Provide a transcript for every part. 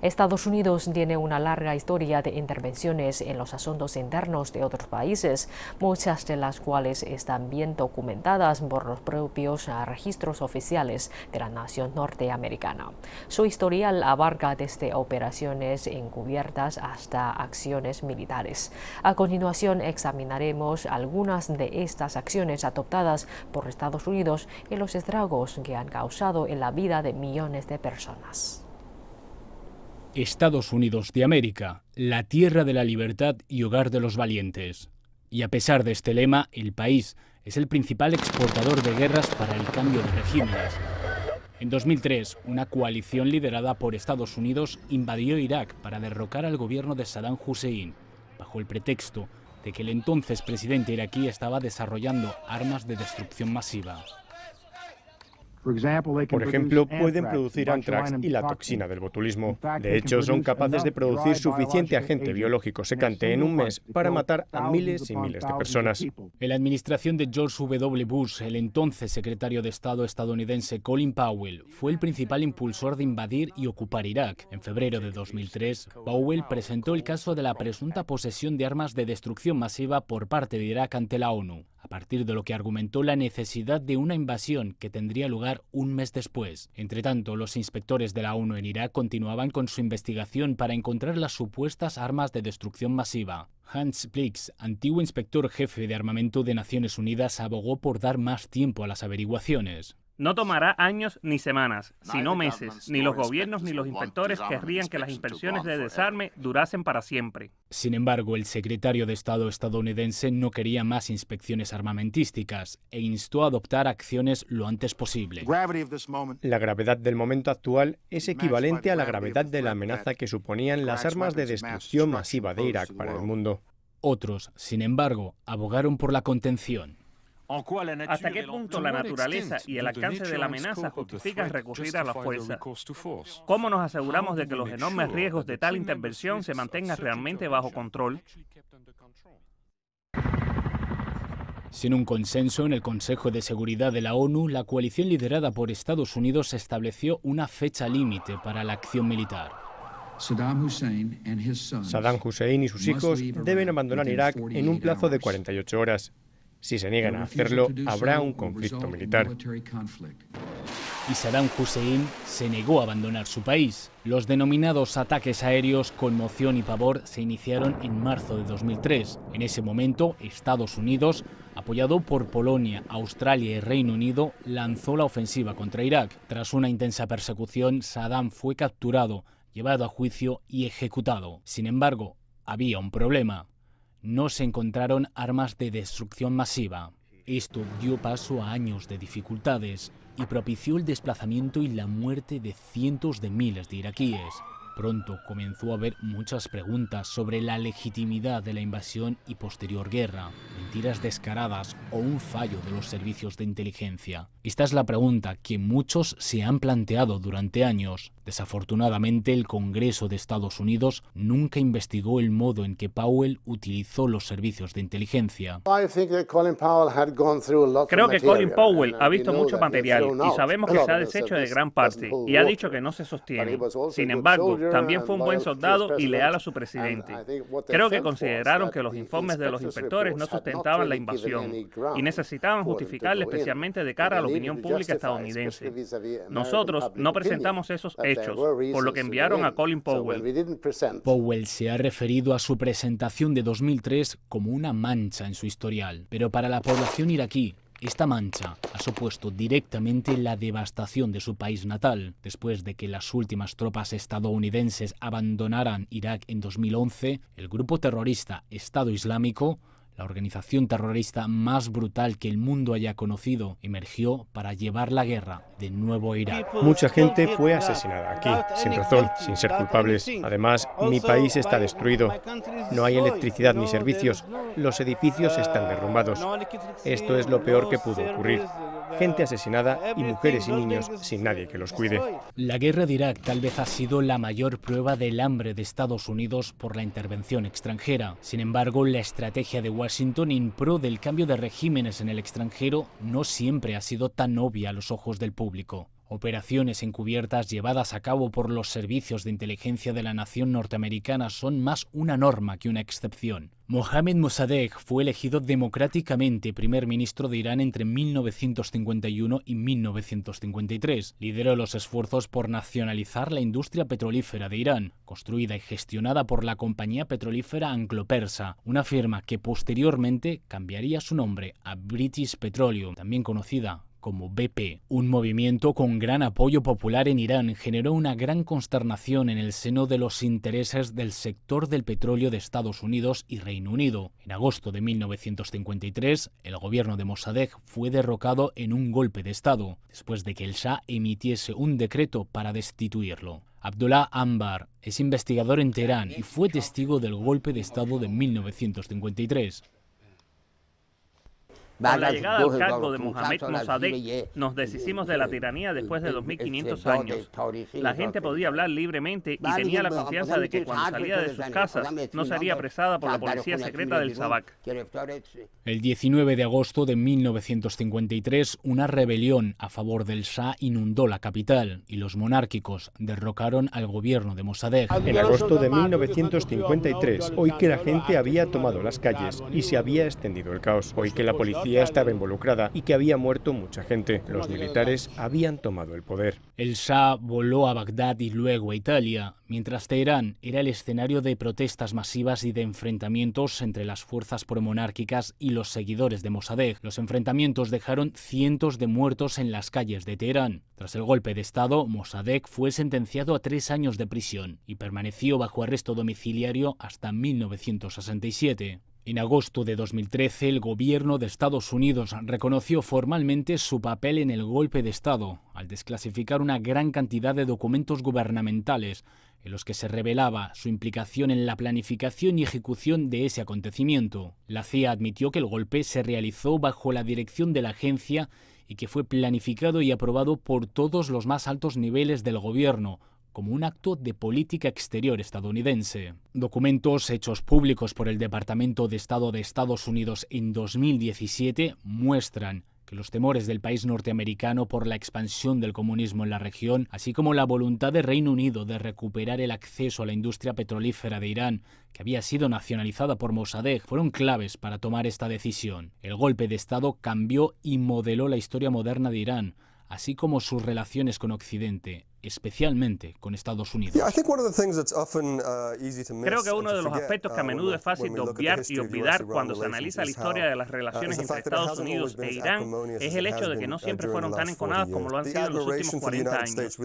Estados Unidos tiene una larga historia de intervenciones en los asuntos internos de otros países, muchas de las cuales están bien documentadas por los propios registros oficiales de la nación norteamericana. Su historial abarca desde operaciones encubiertas hasta acciones militares. A continuación examinaremos algunas de estas acciones adoptadas por Estados Unidos y los estragos que han causado en la vida de millones de personas. Estados Unidos de América, la tierra de la libertad y hogar de los valientes. Y a pesar de este lema, el país es el principal exportador de guerras para el cambio de regímenes. En 2003, una coalición liderada por Estados Unidos invadió Irak para derrocar al gobierno de Saddam Hussein, bajo el pretexto de que el entonces presidente iraquí estaba desarrollando armas de destrucción masiva. Por ejemplo, pueden producir antrax y la toxina del botulismo. De hecho, son capaces de producir suficiente agente biológico secante en un mes para matar a miles y miles de personas. En la administración de George W. Bush, el entonces secretario de Estado estadounidense Colin Powell fue el principal impulsor de invadir y ocupar Irak. En febrero de 2003, Powell presentó el caso de la presunta posesión de armas de destrucción masiva por parte de Irak ante la ONU, a partir de lo que argumentó la necesidad de una invasión que tendría lugar un mes después. Entre tanto, los inspectores de la ONU en Irak continuaban con su investigación para encontrar las supuestas armas de destrucción masiva. Hans Blix, antiguo inspector jefe de armamento de Naciones Unidas, abogó por dar más tiempo a las averiguaciones. No tomará años ni semanas, sino meses. Ni los gobiernos ni los inspectores querrían que las inspecciones de desarme durasen para siempre. Sin embargo, el secretario de Estado estadounidense no quería más inspecciones armamentísticas e instó a adoptar acciones lo antes posible. La gravedad del momento actual es equivalente a la gravedad de la amenaza que suponían las armas de destrucción masiva de Irak para el mundo. Otros, sin embargo, abogaron por la contención. ¿Hasta qué punto la naturaleza y el alcance de la amenaza justifican recurrir a la fuerza? ¿Cómo nos aseguramos de que los enormes riesgos de tal intervención se mantengan realmente bajo control? Sin un consenso en el Consejo de Seguridad de la ONU, la coalición liderada por Estados Unidos estableció una fecha límite para la acción militar. Saddam Hussein y sus hijos deben abandonar Irak en un plazo de 48 horas. Si se niegan a hacerlo, habrá un conflicto militar. Y Saddam Hussein se negó a abandonar su país. Los denominados ataques aéreos conmoción y pavor se iniciaron en marzo de 2003. En ese momento, Estados Unidos, apoyado por Polonia, Australia y Reino Unido, lanzó la ofensiva contra Irak. Tras una intensa persecución, Saddam fue capturado, llevado a juicio y ejecutado. Sin embargo, había un problema. No se encontraron armas de destrucción masiva. Esto dio paso a años de dificultades y propició el desplazamiento y la muerte de cientos de miles de iraquíes. Pronto comenzó a haber muchas preguntas sobre la legitimidad de la invasión y posterior guerra, mentiras descaradas o un fallo de los servicios de inteligencia. Esta es la pregunta que muchos se han planteado durante años. Desafortunadamente, el Congreso de Estados Unidos nunca investigó el modo en que Powell utilizó los servicios de inteligencia. Creo que Colin Powell ha visto mucho material y sabemos que se ha deshecho de gran parte y ha dicho que no se sostiene. Sin embargo, también fue un buen soldado y leal a su presidente. Creo que consideraron que los informes de los inspectores no sustentaban la invasión y necesitaban justificarla especialmente de cara a la opinión pública estadounidense. Nosotros no presentamos esos hechos, por lo que enviaron a Colin Powell. Powell se ha referido a su presentación de 2003 como una mancha en su historial, pero para la población iraquí, esta mancha ha supuesto directamente la devastación de su país natal. Después de que las últimas tropas estadounidenses abandonaran Irak en 2011, el grupo terrorista Estado Islámico, la organización terrorista más brutal que el mundo haya conocido, emergió para llevar la guerra de nuevo a Irak. Mucha gente fue asesinada aquí, sin razón, sin ser culpables. Además, mi país está destruido. No hay electricidad ni servicios. Los edificios están derrumbados. Esto es lo peor que pudo ocurrir. Gente asesinada y mujeres y niños sin nadie que los cuide. La guerra de Irak tal vez ha sido la mayor prueba del hambre de Estados Unidos por la intervención extranjera. Sin embargo, la estrategia de Washington en pro del cambio de regímenes en el extranjero no siempre ha sido tan obvia a los ojos del público. Operaciones encubiertas llevadas a cabo por los servicios de inteligencia de la nación norteamericana son más una norma que una excepción. Mohammad Mossadegh fue elegido democráticamente primer ministro de Irán entre 1951 y 1953. Lideró los esfuerzos por nacionalizar la industria petrolífera de Irán, construida y gestionada por la compañía petrolífera anglo-persa, una firma que posteriormente cambiaría su nombre a British Petroleum, también conocida como BP. Un movimiento con gran apoyo popular en Irán generó una gran consternación en el seno de los intereses del sector del petróleo de Estados Unidos y Reino Unido. En agosto de 1953, el gobierno de Mossadegh fue derrocado en un golpe de Estado, después de que el Shah emitiese un decreto para destituirlo. Abdullah Anbar es investigador en Teherán y fue testigo del golpe de Estado de 1953. Con la llegada al cargo de Mohammad Mossadegh, nos deshicimos de la tiranía después de 2500 años. La gente podía hablar libremente y tenía la confianza de que cuando salía de sus casas no sería apresada por la policía secreta del Savak. El 19 de agosto de 1953, una rebelión a favor del Shah inundó la capital y los monárquicos derrocaron al gobierno de Mossadegh. En agosto de 1953, oí que la gente había tomado las calles y se había extendido el caos. Oí que la policía estaba involucrada y que había muerto mucha gente. Los militares habían tomado el poder. El Shah voló a Bagdad y luego a Italia, mientras Teherán era el escenario de protestas masivas y de enfrentamientos entre las fuerzas promonárquicas y los seguidores de Mossadegh. Los enfrentamientos dejaron cientos de muertos en las calles de Teherán. Tras el golpe de Estado, Mossadegh fue sentenciado a 3 años de prisión y permaneció bajo arresto domiciliario hasta 1967. En agosto de 2013, el gobierno de Estados Unidos reconoció formalmente su papel en el golpe de Estado, al desclasificar una gran cantidad de documentos gubernamentales en los que se revelaba su implicación en la planificación y ejecución de ese acontecimiento. La CIA admitió que el golpe se realizó bajo la dirección de la agencia y que fue planificado y aprobado por todos los más altos niveles del gobierno, como un acto de política exterior estadounidense. Documentos hechos públicos por el Departamento de Estado de Estados Unidos en 2017 muestran que los temores del país norteamericano por la expansión del comunismo en la región, así como la voluntad de Reino Unido de recuperar el acceso a la industria petrolífera de Irán, que había sido nacionalizada por Mossadegh, fueron claves para tomar esta decisión. El golpe de Estado cambió y modeló la historia moderna de Irán, así como sus relaciones con Occidente, especialmente con Estados Unidos. Creo que uno de los aspectos que a menudo es fácil de obviar y olvidar cuando se analiza la historia de las relaciones entre Estados Unidos e Irán es el hecho de que no siempre fueron tan enconadas como lo han sido en los últimos 40 años.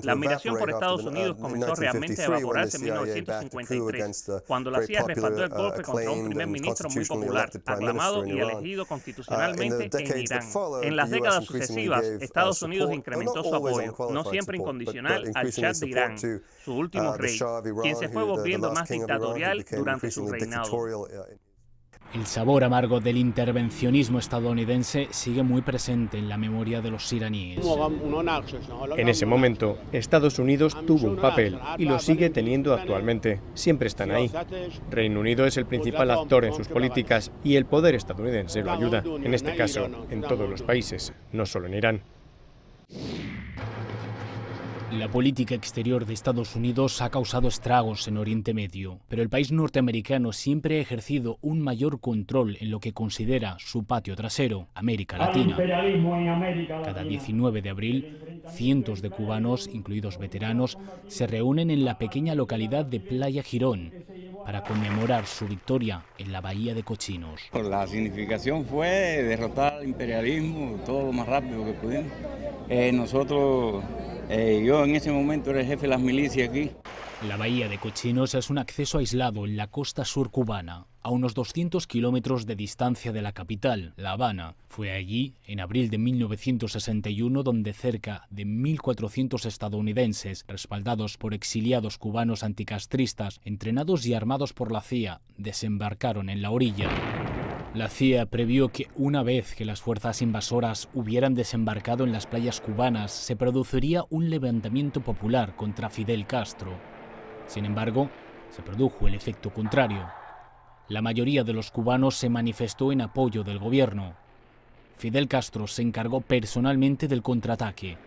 La admiración por Estados Unidos comenzó realmente a evaporarse en 1953, cuando la CIA respaldó el golpe contra un primer ministro muy popular, aclamado y elegido constitucionalmente en Irán. En las décadas sucesivas, Estados Unidos incrementó su apoyo, no siempre incondicional, al Shah de Irán, su último rey, quien se fue volviendo más dictatorial durante su reinado. El sabor amargo del intervencionismo estadounidense sigue muy presente en la memoria de los iraníes. En ese momento, Estados Unidos tuvo un papel y lo sigue teniendo actualmente. Siempre están ahí. Reino Unido es el principal actor en sus políticas y el poder estadounidense lo ayuda, en este caso, en todos los países, no solo en Irán. La política exterior de Estados Unidos ha causado estragos en Oriente Medio, pero el país norteamericano siempre ha ejercido un mayor control en lo que considera su patio trasero, América Latina. Cada 19 de abril, cientos de cubanos, incluidos veteranos, se reúnen en la pequeña localidad de Playa Girón para conmemorar su victoria en la Bahía de Cochinos. La significación fue derrotar al imperialismo todo lo más rápido que pudimos. Yo en ese momento era el jefe de las milicias aquí. La Bahía de Cochinos es un acceso aislado en la costa sur cubana, a unos 200 kilómetros de distancia de la capital, La Habana. Fue allí, en abril de 1961, donde cerca de 1.400 estadounidenses, respaldados por exiliados cubanos anticastristas, entrenados y armados por la CIA, desembarcaron en la orilla. La CIA previó que una vez que las fuerzas invasoras hubieran desembarcado en las playas cubanas, se produciría un levantamiento popular contra Fidel Castro. Sin embargo, se produjo el efecto contrario. La mayoría de los cubanos se manifestó en apoyo del gobierno. Fidel Castro se encargó personalmente del contraataque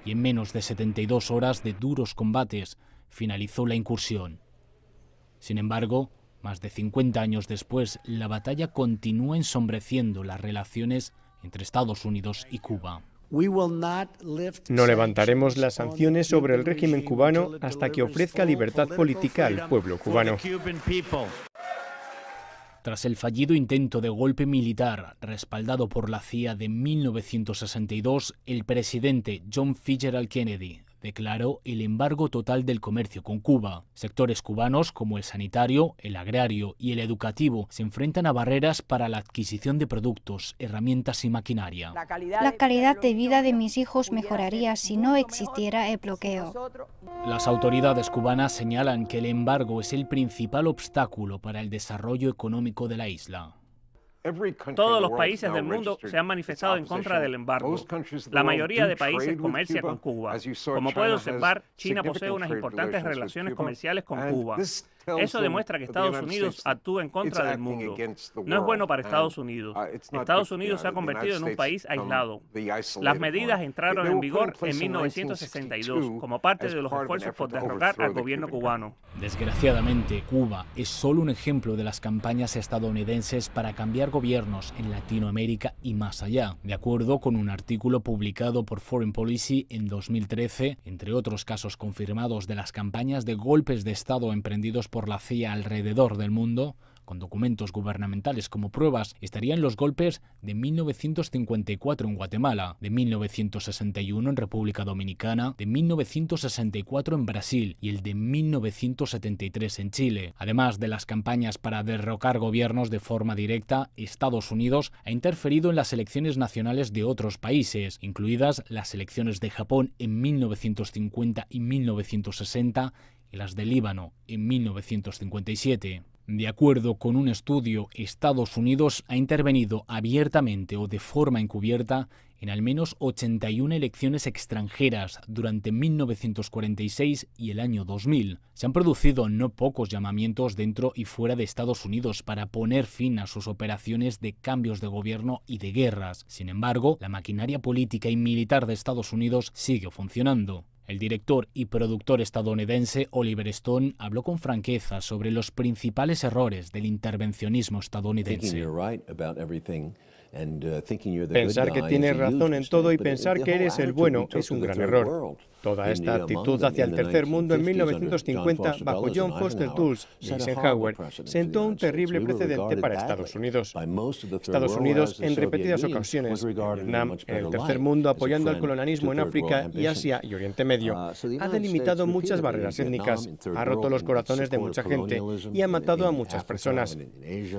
y en menos de 72 horas de duros combates finalizó la incursión. Sin embargo, más de 50 años después, la batalla continúa ensombreciendo las relaciones entre Estados Unidos y Cuba. No levantaremos las sanciones sobre el régimen cubano hasta que ofrezca libertad política al pueblo cubano. Tras el fallido intento de golpe militar respaldado por la CIA de 1962, el presidente John Fitzgerald Kennedy declaró el embargo total del comercio con Cuba. Sectores cubanos como el sanitario, el agrario y el educativo se enfrentan a barreras para la adquisición de productos, herramientas y maquinaria. La calidad de vida de mis hijos mejoraría si no existiera el bloqueo. Las autoridades cubanas señalan que el embargo es el principal obstáculo para el desarrollo económico de la isla. Todos los países del mundo se han manifestado en contra del embargo. La mayoría de países comercia con Cuba. Como puede observar, China posee unas importantes relaciones comerciales con Cuba. Eso demuestra que Estados Unidos actúa en contra del mundo. No es bueno para Estados Unidos. Estados Unidos se ha convertido en un país aislado. Las medidas entraron en vigor en 1962 como parte de los esfuerzos por derrocar al gobierno cubano. Desgraciadamente, Cuba es solo un ejemplo de las campañas estadounidenses para cambiar gobiernos en Latinoamérica y más allá. De acuerdo con un artículo publicado por Foreign Policy en 2013, entre otros casos confirmados de las campañas de golpes de Estado emprendidos por la CIA alrededor del mundo, con documentos gubernamentales como pruebas, estarían los golpes de 1954 en Guatemala, de 1961 en República Dominicana, de 1964 en Brasil y el de 1973 en Chile. Además de las campañas para derrocar gobiernos de forma directa, Estados Unidos ha interferido en las elecciones nacionales de otros países, incluidas las elecciones de Japón en 1950 y 1960 y las de Líbano en 1957. De acuerdo con un estudio, Estados Unidos ha intervenido abiertamente o de forma encubierta en al menos 81 elecciones extranjeras durante 1946 y el año 2000. Se han producido no pocos llamamientos dentro y fuera de Estados Unidos para poner fin a sus operaciones de cambios de gobierno y de guerras. Sin embargo, la maquinaria política y militar de Estados Unidos sigue funcionando. El director y productor estadounidense Oliver Stone habló con franqueza sobre los principales errores del intervencionismo estadounidense. Pensar que tienes razón en todo y pensar que eres el bueno es un gran error. Toda esta actitud hacia el tercer mundo en 1950, bajo John Foster Dulles y Eisenhower, sentó un terrible precedente para Estados Unidos. Estados Unidos, en repetidas ocasiones, en Vietnam, en el tercer mundo, apoyando al colonialismo en África y Asia y Oriente Medio, ha delimitado muchas barreras étnicas, ha roto los corazones de mucha gente y ha matado a muchas personas.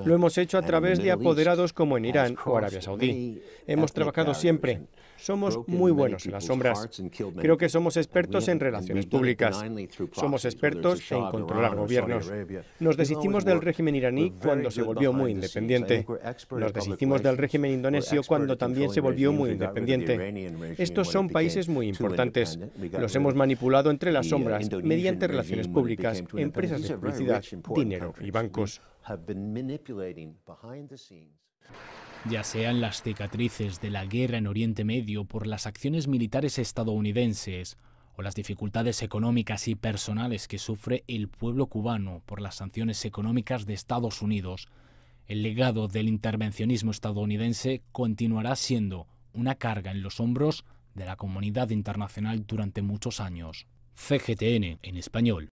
Lo hemos hecho a través de apoderados como en Irán o Arabia Saudí. Hemos trabajado siempre. Somos muy buenos en las sombras. Creo que somos expertos en relaciones públicas. Somos expertos en controlar gobiernos. Nos deshicimos del régimen iraní cuando se volvió muy independiente. Nos deshicimos del régimen indonesio cuando también se volvió muy independiente. Estos son países muy importantes. Los hemos manipulado entre las sombras mediante relaciones públicas, empresas de publicidad, dinero y bancos. Ya sean las cicatrices de la guerra en Oriente Medio por las acciones militares estadounidenses o las dificultades económicas y personales que sufre el pueblo cubano por las sanciones económicas de Estados Unidos, el legado del intervencionismo estadounidense continuará siendo una carga en los hombros de la comunidad internacional durante muchos años. CGTN en español.